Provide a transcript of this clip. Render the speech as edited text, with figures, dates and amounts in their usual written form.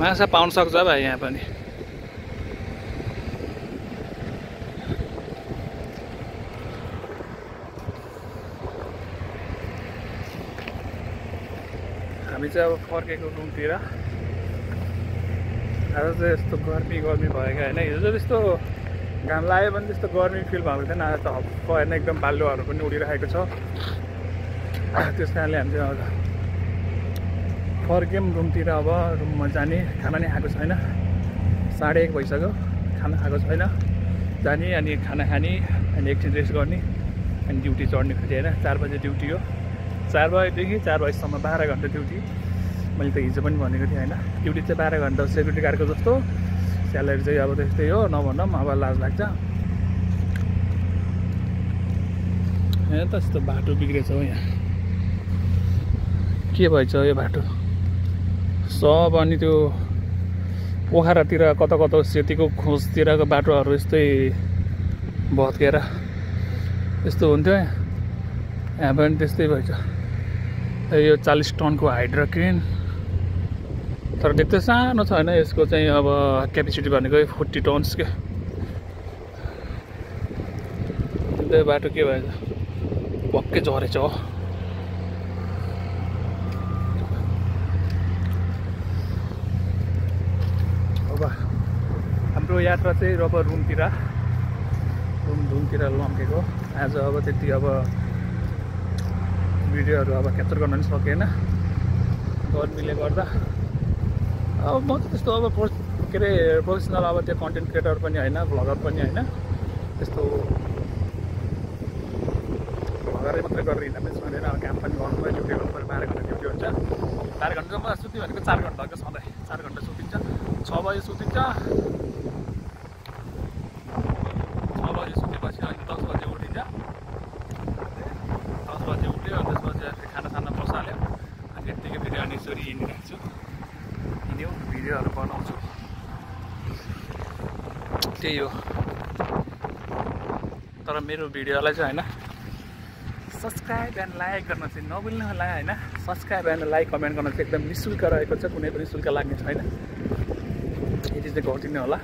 माछा पाउन सक्छ भाइ यहाँ पनि। हामी चाहिँ अब फर्केको रुमतिर। आज चाहिँ यस्तो गर्मी भयो क्या होइन। हिजो चाहिँ त्यस्तो घाम लाग्यो भने त्यस्तो गर्मी फिल भएको थिएन। आज त हप्प होइन, एकदम बालुवाहरू पनि उडिरहेको छ। त्यस कारणले हामी चाहिँ अब फर्क्यौँ रुमतिर। अब रुममा जाने, खाना नै खाएको छैन, 1:30 भइसक्यो, खाना खाएको छैन। जाने अनि खाना खाने अनि एकछिन रेस्ट गर्ने अनि ड्युटी चढ्ने फेरि होइन। 4 बजे ड्युटी हो, 4 बजेदेखि 4 बजीसम्म 12 घन्टा ड्युटी। मैले त हिजो पनि भनेको थिएँ होइन, ड्युटी चाहिँ 12 घन्टा सेक्युरिटी गार्डको जस्तो। स्यालेरी चाहिँ अब त्यस्तै हो, नभनौँ अब लाज लाग्छ। यहाँ त यस्तो बाटो बिग्रेछ हो यहाँ, के भएछ यो बाटो सब। अनि त्यो पोखरातिर कता कता सेतीको खोजतिरको बाटोहरू यस्तै भत्केर यस्तो हुन्थ्यो। यहाँ पनि त्यस्तै भएछ। यो 40 टनको हाइड्रा क्रेन, तर त्यस्तो सानो छ होइन। यसको चाहिँ अब क्यापेसिटी भनेको 40 टन्स के। त्यो बाटो के भएछ, पक्कै झरेछ हो। अब हाम्रो यात्रा चाहिँ अब रुमतिर लम्केको। आज अब त्यति अब भिडियोहरू अब क्याप्चर गर्न पनि सकेन गर्मीले गर्दा। अब म त त्यस्तो अब के अरे प्रोफेसनल अब त्यो कन्टेन्ट क्रिएटर पनि होइन, भ्लगर पनि होइन। त्यस्तो भ्लगरै मात्रै गरेर हिँड्दा पनि छैन। अब काम पनि गर्नु पऱ्यो, ड्युटी गर्नु पऱ्यो। 12 घन्टा ड्युटी हुन्छ। 12 घन्टा म सुत्यो भनेको 4 घन्टा हो सधैँ। 4 घन्टा सुतिन्छ, 6 बजे सुतिन्छ। 6 बजे सुतेपछि अनि 10 बजे उठिन्छ। 10 बजे उठ्यो, अनि त्यसपछि खाना बसाल्यो। अनि त्यतिकै फेरि अनि यसरी हिँडिरहेको छु। हिँड्यो भिडियोहरू बनाउँछु, त्यही हो। तर मेरो भिडियोलाई चाहिँ होइन, सब्सक्राइब एन्ड लाइक गर्न चाहिँ नभुल्नु होला होइन। सब्सक्राइब एन्ड लाइक कमेन्ट गर्न चाहिँ एकदम निःशुल्क रहेको छ, कुनै पनि शुल्क लाग्ने छैन। यति चाहिँ गरिदिनु होला।